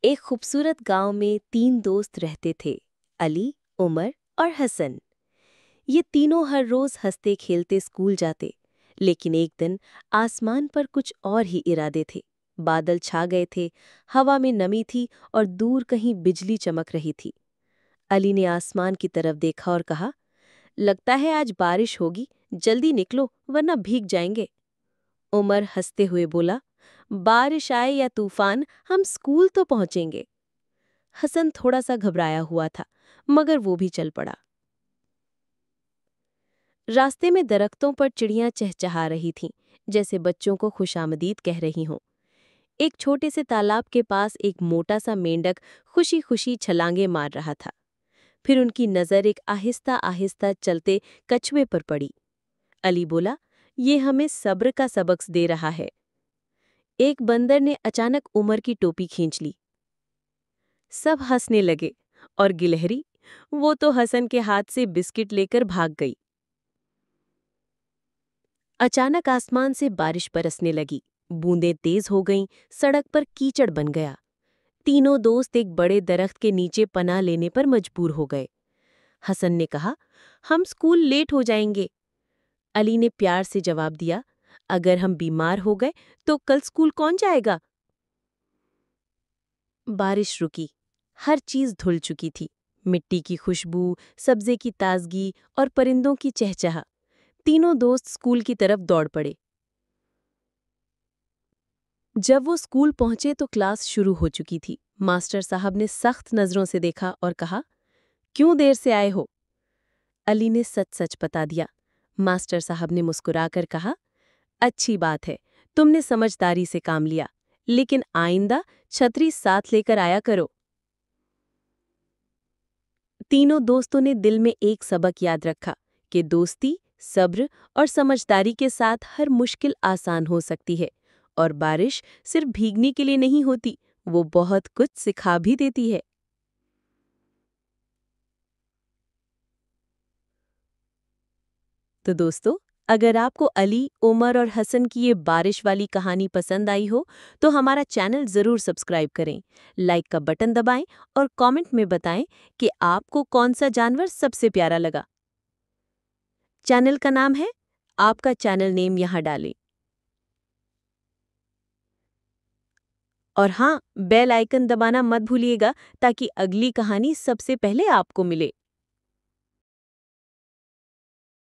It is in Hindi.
एक खूबसूरत गांव में 3 दोस्त रहते थे। अली, उमर और हसन। ये तीनों हर रोज हंसते खेलते स्कूल जाते। लेकिन एक दिन आसमान पर कुछ और ही इरादे थे। बादल छा गए थे, हवा में नमी थी और दूर कहीं बिजली चमक रही थी। अली ने आसमान की तरफ देखा और कहा, लगता है आज बारिश होगी, जल्दी निकलो वरना भीग जाएंगे। उमर हंसते हुए बोला, बारिश आए या तूफान, हम स्कूल तो पहुंचेंगे। हसन थोड़ा सा घबराया हुआ था, मगर वो भी चल पड़ा। रास्ते में दरख्तों पर चिड़ियां चहचहा रही थीं, जैसे बच्चों को खुशामदीद कह रही हों। एक छोटे से तालाब के पास एक मोटा सा मेंढक खुशी खुशी छलांगे मार रहा था। फिर उनकी नज़र एक आहिस्ता आहिस्ता चलते कछुए पर पड़ी। अली बोला, ये हमें सब्र का सबक दे रहा है। एक बंदर ने अचानक उमर की टोपी खींच ली। सब हंसने लगे और गिलहरी, वो तो हसन के हाथ से बिस्किट लेकर भाग गई। अचानक आसमान से बारिश बरसने लगी। बूंदें तेज हो गईं, सड़क पर कीचड़ बन गया। तीनों दोस्त एक बड़े दरख्त के नीचे पनाह लेने पर मजबूर हो गए। हसन ने कहा, हम स्कूल लेट हो जाएंगे। अली ने प्यार से जवाब दिया, अगर हम बीमार हो गए तो कल स्कूल कौन जाएगा। बारिश रुकी। हर चीज धुल चुकी थी। मिट्टी की खुशबू, सब्जे की ताजगी और परिंदों की चहचहा। तीनों दोस्त स्कूल की तरफ दौड़ पड़े। जब वो स्कूल पहुंचे तो क्लास शुरू हो चुकी थी। मास्टर साहब ने सख्त नजरों से देखा और कहा, क्यों देर से आए हो। अली ने सच सच बता दिया। मास्टर साहब ने मुस्कुराकर कहा, अच्छी बात है, तुमने समझदारी से काम लिया, लेकिन आइंदा छतरी साथ लेकर आया करो। तीनों दोस्तों ने दिल में एक सबक याद रखा कि दोस्ती, सब्र और समझदारी के साथ हर मुश्किल आसान हो सकती है। और बारिश सिर्फ भीगने के लिए नहीं होती, वो बहुत कुछ सिखा भी देती है। तो दोस्तों, अगर आपको अली, उमर और हसन की ये बारिश वाली कहानी पसंद आई हो तो हमारा चैनल ज़रूर सब्सक्राइब करें, लाइक का बटन दबाएं और कमेंट में बताएं कि आपको कौन सा जानवर सबसे प्यारा लगा। चैनल का नाम है, आपका चैनल नेम यहाँ डालें। और हाँ, बेल आइकन दबाना मत भूलिएगा ताकि अगली कहानी सबसे पहले आपको मिले।